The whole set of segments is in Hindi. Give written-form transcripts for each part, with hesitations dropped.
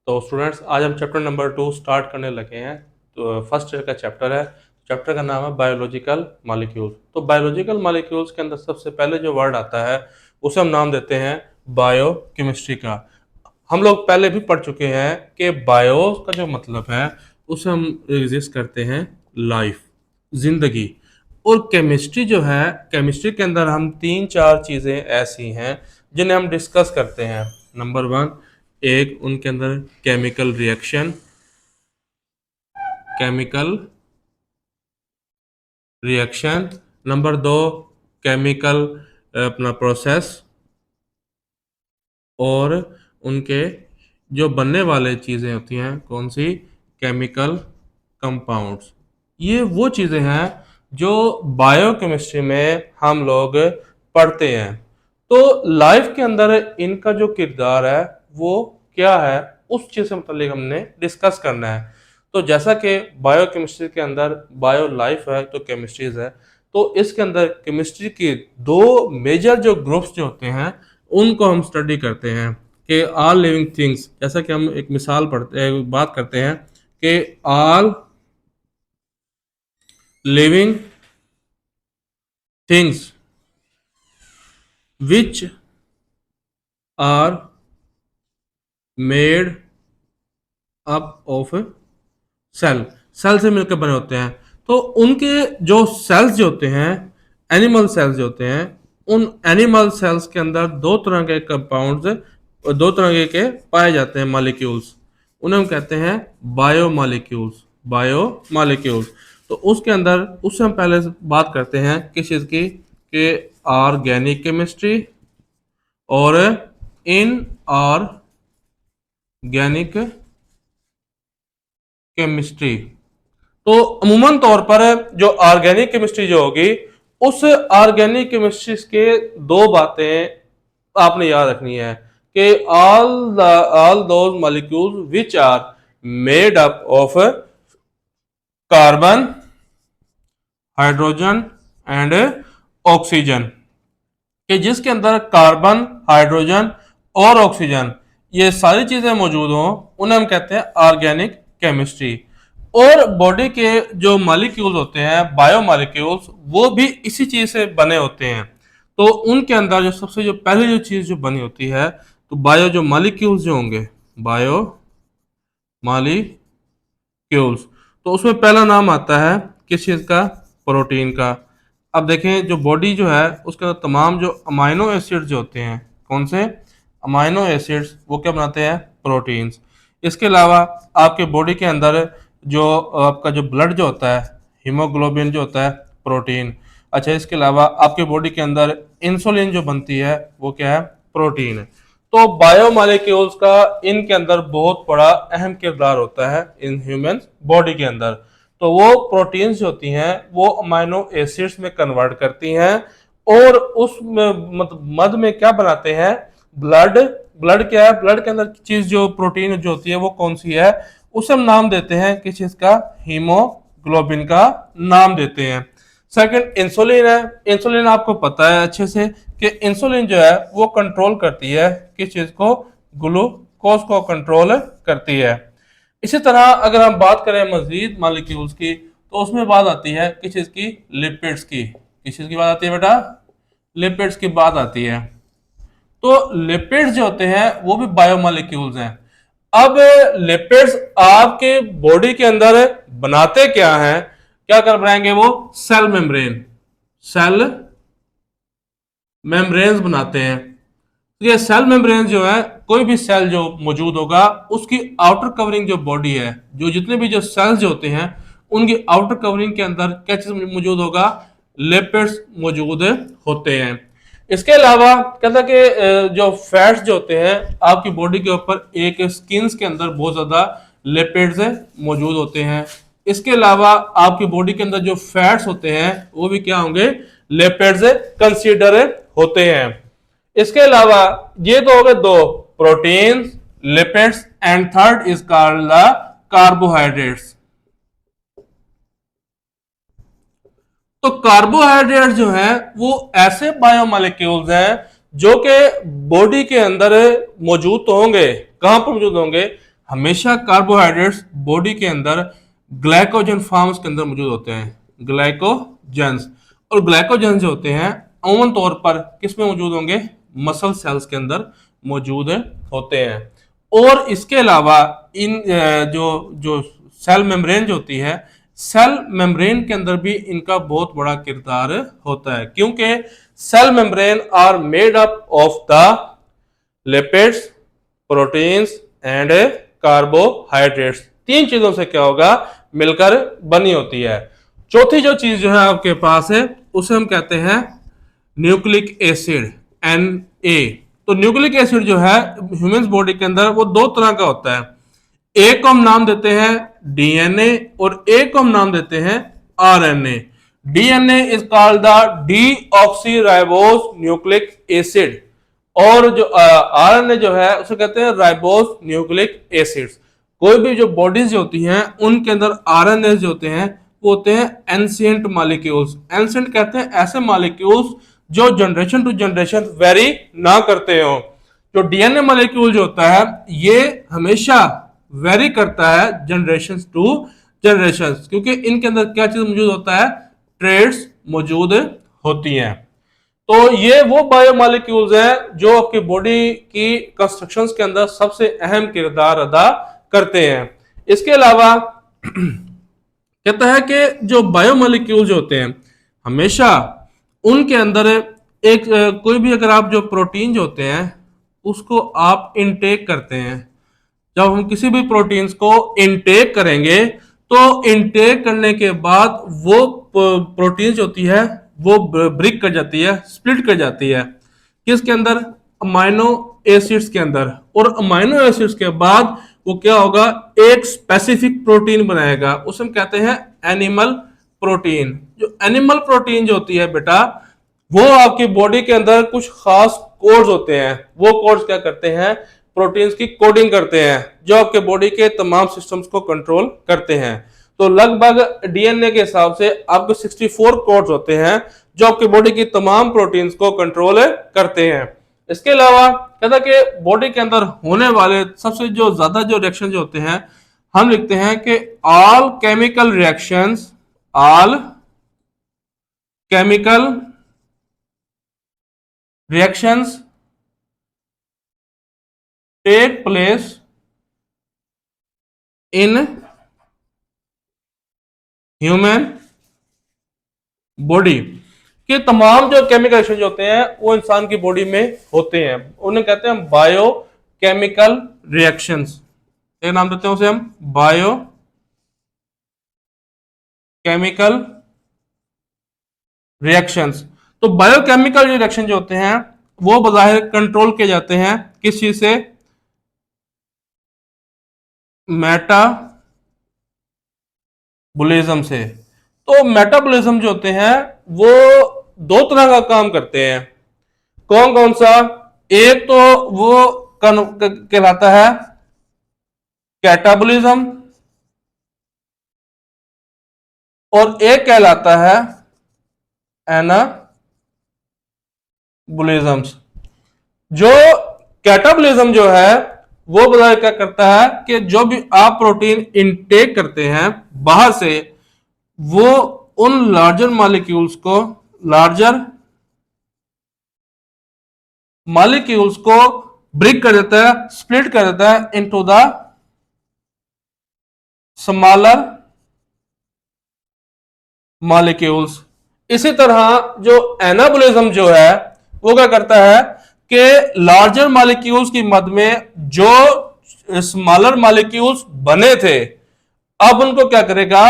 तो स्टूडेंट्स आज हम चैप्टर नंबर 2 स्टार्ट करने लगे हैं। तो फर्स्ट ईयर का चैप्टर है। चैप्टर का नाम है बायोलॉजिकल मॉलिक्यूल्स। तो बायोलॉजिकल मॉलिक्यूल्स के अंदर सबसे पहले जो वर्ड आता है उसे हम नाम देते हैं बायोकेमिस्ट्री का। हम लोग पहले भी पढ़ चुके हैं कि बायो का जो मतलब है उसे हम एग्जिस्ट करते हैं लाइफ, जिंदगी। और केमिस्ट्री जो है, केमिस्ट्री के अंदर हम तीन चार चीज़ें ऐसी हैं जिन्हें हम डिस्कस करते हैं। नंबर वन, एक उनके अंदर chemical reaction, chemical reaction. Number दो, केमिकल अपना प्रोसेस, और उनके जो बनने वाले चीज़ें होती हैं कौन सी, केमिकल कंपाउंड्स। ये वो चीज़ें हैं जो बायोकेमिस्ट्री में हम लोग पढ़ते हैं। तो लाइफ के अंदर इनका जो किरदार है वो क्या है, उस चीज़ से मतलब हमने डिस्कस करना है। तो जैसा कि बायोकेमिस्ट्री के अंदर बायो लाइफ है तो केमिस्ट्रीज है, तो इसके अंदर केमिस्ट्री के दो मेजर जो ग्रुप्स जो होते हैं उनको हम स्टडी करते हैं कि ऑल लिविंग थिंग्स। जैसा कि हम एक मिसाल बात करते हैं कि all living things which are made up of cell, cell से मिलकर बने होते हैं। तो उनके जो सेल्स जो होते हैं, एनिमल सेल्स जो होते हैं, उन एनिमल सेल्स के अंदर दो तरह के कंपाउंड्स, दो तरह के पाए जाते हैं मॉलिक्यूल्स। उन्हें हम कहते हैं बायो मॉलिक्यूल्स, बायो मॉलिक्यूल्स। तो उसके अंदर उससे हम पहले बात करते हैं किस चीज़ की, कि ऑर्गेनिक केमिस्ट्री और इनऑर्गेनिक केमिस्ट्री। तो अमूमन तौर पर जो ऑर्गेनिक केमिस्ट्री जो होगी, उस ऑर्गेनिक केमिस्ट्री के दो बातें आपने याद रखनी है कि all those molecules which are made up of carbon, hydrogen and oxygen, कि जिसके अंदर कार्बन, हाइड्रोजन और ऑक्सीजन ये सारी चीजें मौजूद हों, उन्हें हम कहते हैं ऑर्गेनिक केमिस्ट्री। और बॉडी के जो मॉलिक्यूल्स होते हैं, बायो मॉलिक्यूल्स, वो भी इसी चीज से बने होते हैं। तो उनके अंदर जो सबसे जो पहली जो चीज जो बनी होती है, तो बायो जो मॉलिक्यूल्स जो होंगे, बायो मॉलिक्यूल्स, तो उसमें पहला नाम आता है किस चीज का, प्रोटीन का। अब देखें जो बॉडी जो है उसके अंदर तमाम जो अमाइनो एसिड्स जो होते हैं, कौन से अमाइनो एसिड्स, वो क्या बनाते हैं, प्रोटीन्स। इसके अलावा आपके बॉडी के अंदर जो आपका जो ब्लड जो होता है, हीमोग्लोबिन जो होता है, प्रोटीन। अच्छा, इसके अलावा आपके बॉडी के अंदर इंसुलिन जो बनती है वो क्या है, प्रोटीन है। तो बायोमोलिक्यूल्स का इनके अंदर बहुत बड़ा अहम किरदार होता है इन ह्यूमन बॉडी के अंदर। तो वो प्रोटीन्स जो होती हैं वो अमाइनो एसिड्स में कन्वर्ट करती हैं, और उस मतलब मद में क्या बनाते हैं, ब्लड। ब्लड क्या है, ब्लड के अंदर चीज जो प्रोटीन जो होती है वो कौन सी है, उसे हम नाम देते हैं किस चीज का, हीमोग्लोबिन का नाम देते हैं। सेकंड इंसुलिन है। इंसुलिन आपको पता है अच्छे से कि इंसुलिन जो है वो कंट्रोल करती है किस चीज को, ग्लूकोज को कंट्रोल करती है। इसी तरह अगर हम बात करें मजीद मॉलिक्यूल्स की, तो उसमें बात आती है किस चीज की, लिपिड्स की। किस चीज की बात आती है बेटा, लिपिड्स की बात आती है। तो लिपिड्स जो होते हैं वो भी बायोमोलिक्यूल्स हैं। अब लिपिड्स आपके बॉडी के अंदर बनाते क्या हैं, क्या कर बनाएंगे, वो सेल मेम्ब्रेन, सेल मेम्ब्रेन्स बनाते हैं। तो ये सेल मेम्ब्रेन जो है, कोई भी सेल जो मौजूद होगा उसकी आउटर कवरिंग जो बॉडी है, जो जितने भी जो सेल्स जो होते हैं उनकी आउटर कवरिंग के अंदर क्या चीज मौजूद होगा, लिपिड्स मौजूद होते हैं। इसके अलावा कहता है कि जो फैट्स जो होते हैं आपकी बॉडी के ऊपर, एक स्किन के अंदर बहुत ज्यादा लिपिड्स मौजूद होते हैं। इसके अलावा आपकी बॉडी के अंदर जो फैट्स होते हैं वो भी क्या होंगे, लिपिड्स कंसीडर होते हैं। इसके अलावा ये तो हो गए दो, proteins, lipids, and third is called the carbohydrates. तो कार्बोहाइड्रेट जो है वो ऐसे बायोमोलिक्यूल्स हैं जो कि बॉडी के अंदर मौजूद तो होंगे, कहां पर मौजूद होंगे, हमेशा कार्बोहाइड्रेट्स बॉडी के अंदर ग्लाइकोजन फॉर्म्स के अंदर मौजूद होते हैं, ग्लाइकोजेंस। और ग्लाइकोजेंस जो होते हैं अमूमन तौर पर किस में मौजूद होंगे, मसल सेल्स के अंदर मौजूद होते हैं। और इसके अलावा इन जो जो सेल मेम्ब्रेन जो होती है, सेल मेम्ब्रेन के अंदर भी इनका बहुत बड़ा किरदार होता है, क्योंकि cell membrane are made up of the lipids, proteins and carbohydrates. तीन चीजों से क्या होगा, मिलकर बनी होती है। चौथी जो चीज जो है आपके पास है उसे हम कहते हैं न्यूक्लिक एसिड, Na। तो न्यूक्लिक एसिड जो है ह्यूमन बॉडी के अंदर वो दो तरह का होता है। एक को हम नाम देते हैं डीएनए और एक को हम नाम देते हैं RNA. DNA is called the deoxyribose nucleic acid, और जो आरएनए जो है उसे कहते हैं राइबोस न्यूक्लिक एसिड्स। कोई भी जो बॉडीज होती हैं उनके अंदर आरएनए जो होते हैं वो होते हैं एंशिएंट मॉलिक्यूल्स। एंशिएंट कहते हैं ऐसे मॉलिक्यूल्स जो जनरेशन टू जनरेशन वेरी ना करते हो। जो डीएनए मॉलिक्यूल जो होता है ये हमेशा वेरी करता है जनरेशन टू जनरेशन, क्योंकि इनके अंदर क्या चीज मौजूद होता है, ट्रेड्स मौजूद होती हैं। तो ये वो बायोमॉलिक्यूल्स हैं जो आपकी बॉडी की कंस्ट्रक्शंस के अंदर सबसे अहम किरदार अदा करते हैं। इसके अलावा कहता है कि जो बायोमॉलिक्यूल्स होते हैं हमेशा उनके अंदर एक कोई भी अगर आप जो प्रोटीन जो होते हैं उसको आप इनटेक करते हैं, जब हम किसी भी प्रोटीन्स को इनटेक करेंगे तो इनटेक करने के बाद वो प्रोटीन जो होती है वो ब्रेक कर जाती है, स्प्लिट कर जाती है किसके अंदर, अमाइनो एसिड्स के अंदर। और अमाइनो एसिड्स के बाद वो क्या होगा, एक स्पेसिफिक प्रोटीन बनाएगा, उसे हम कहते हैं एनिमल प्रोटीन। जो एनिमल प्रोटीन जो होती है बेटा वो आपकी बॉडी के अंदर कुछ खास कोड्स होते हैं, वो कोड्स क्या करते हैं, प्रोटीन्स की कोडिंग करते हैं जो आपके बॉडी के तमाम सिस्टम्स को कंट्रोल करते हैं। तो लगभग डीएनए के हिसाब से आपको 64 कोड्स होते हैं जो आपकी बॉडी की तमाम प्रोटीन्स को कंट्रोल करते हैं। इसके अलावा कहता कि बॉडी के अंदर होने वाले सबसे जो ज्यादा जो रिएक्शन जो होते हैं हम लिखते हैं कि all chemical reactions, all chemical reactions take place in human body. के तमाम जो केमिकल रिएक्शन जो होते हैं वो इंसान की बॉडी में होते हैं, उन्हें कहते हैं बायो केमिकल रिएक्शंस। एक नाम देते हैं उसे हम बायो केमिकल रिएक्शंस। तो बायोकेमिकल रिएक्शन जो होते हैं वो बज़ाहिर कंट्रोल किए जाते हैं किस चीज से, मेटाबॉलिज्म से। तो मेटाबॉलिज्म जो होते हैं वो दो तरह का काम करते हैं। कौन कौन सा, एक तो वो कहलाता है कैटाबॉलिज्म और एक कहलाता है एनाबॉलिज्म। जो कैटाबॉलिज्म जो है वो बताया क्या करता है कि जो भी आप प्रोटीन इनटेक करते हैं बाहर से वो उन लार्जर मॉलिक्यूल्स को ब्रेक कर देता है, स्प्लिट कर देता है इनटू द स्मॉलर मॉलिक्यूल्स। इसी तरह जो एनाबॉलिज्म जो है वो क्या करता है कि लार्जर मॉलिक्यूल्स की मद में जो स्मॉलर मॉलिक्यूल्स बने थे अब उनको क्या करेगा,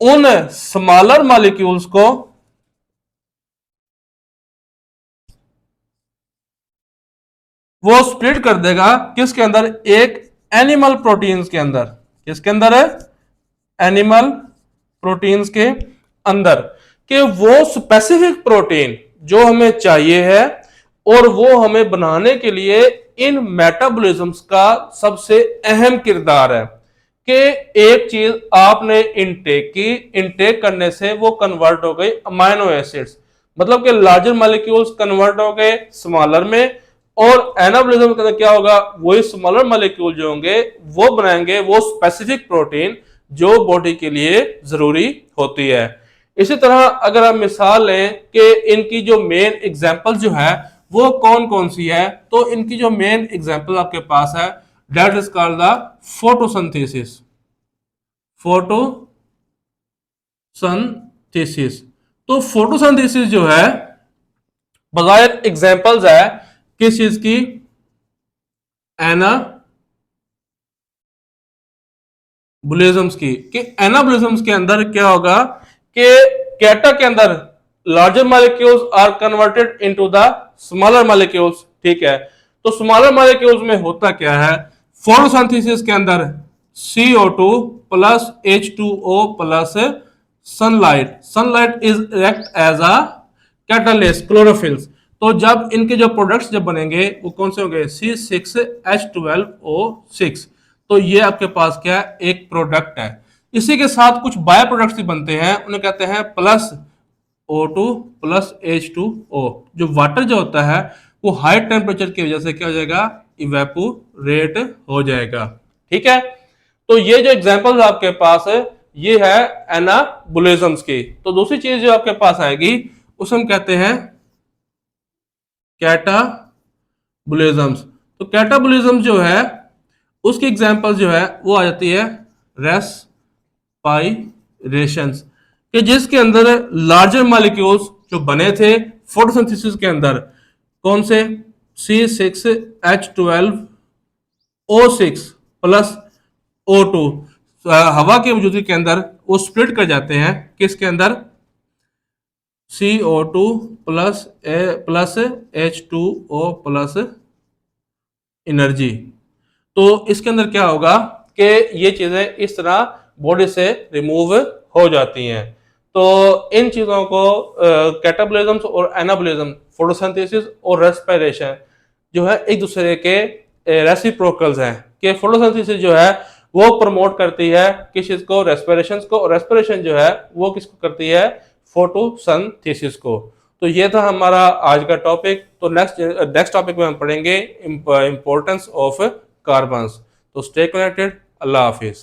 उन स्मॉलर मॉलिक्यूल्स को वो स्प्लिट कर देगा किसके अंदर, एक एनिमल प्रोटीन्स के अंदर। किसके अंदर है, एनिमल प्रोटीन्स के अंदर। कि वो स्पेसिफिक प्रोटीन जो हमें चाहिए है और वो हमें बनाने के लिए इन मेटाबॉलिज्म्स का सबसे अहम किरदार है कि एक चीज आपने इनटेक की, इनटेक करने से वो कन्वर्ट हो गई अमाइनो एसिड्स, मतलब कि लार्जर मॉलिक्यूल्स कन्वर्ट हो गए स्मॉलर में और एनाबॉलिज्म के अंदर क्या होगा, वही स्मॉलर मॉलिक्यूल जो होंगे वो बनाएंगे वो स्पेसिफिक प्रोटीन जो बॉडी के लिए जरूरी होती है। इसी तरह अगर आप मिसाल लें कि इनकी जो मेन एग्जांपल जो है वो कौन कौन सी है, तो इनकी जो मेन एग्जांपल आपके पास है that is called the photosynthesis. Photosynthesis, तो फोटोसिंथेसिस जो है बगैर एग्जांपल्स है किस चीज की, एनाबॉलिज्म्स की, कि एनाबॉलिज्म्स के अंदर क्या होगा कि कैटा के अंदर larger molecules are converted into the smaller molecules, ठीक है। तो स्मॉलर मॉलिक्यूल्स में होता क्या है, फोटोसिंथेसिस के अंदर CO2 plus H2O plus sunlight is act as a catalyst chlorophylls. तो जब इनके जो प्रोडक्ट्स जब बनेंगे वो कौन से होंगे, C6H12O6। तो ये आपके पास क्या है, एक प्रोडक्ट है। इसी के साथ कुछ बाय प्रोडक्ट्स भी बनते हैं, उन्हें कहते हैं प्लस O2 प्लस H2O। जो वाटर जो होता है वो हाई टेम्परेचर की वजह से क्या हो जाएगा, इवेपोरेट हो जाएगा, ठीक है। तो ये जो एग्जांपल्स आपके पास है ये है एनाबॉलिज्म्स की। तो दूसरी चीज जो आपके पास आएगी उसे हम कहते हैं कैटाबॉलिज्म्स। तो कैटाबॉलिज्म जो है उसकी एग्जांपल जो है वो आ जाती है रेस्पाइरेशंस, कि जिसके अंदर लार्जर मॉलिक्यूल्स जो बने थे फोटोसिंथेसिस के अंदर, कौन से, C6H12O6 प्लस O2 हवा की मौजूदगी के अंदर वो स्प्लिट कर जाते हैं किसके अंदर, CO2 plus H2O plus energy. तो इसके अंदर क्या होगा कि ये चीजें इस तरह बॉडी से रिमूव हो जाती हैं। तो इन चीजों को कैटाबॉलिज्म्स और एनाबॉलिज्म, फोटोसिंथेसिस और रेस्पिरेशन जो है एक दूसरे के रेसिप्रोकल्स हैं, कि फोटोसिंथेसिस जो है वो प्रमोट करती है किस चीज को, रेस्पिरेशन को, और रेस्पिरेशन जो है वो किसको करती है, फोटोसिंथेसिस को। तो ये था हमारा आज का टॉपिक। तो नेक्स्ट टॉपिक में हम पढ़ेंगे इंपॉर्टेंस ऑफ कार्बन्स। तो स्टे कनेक्टेड, अल्लाह हाफिज।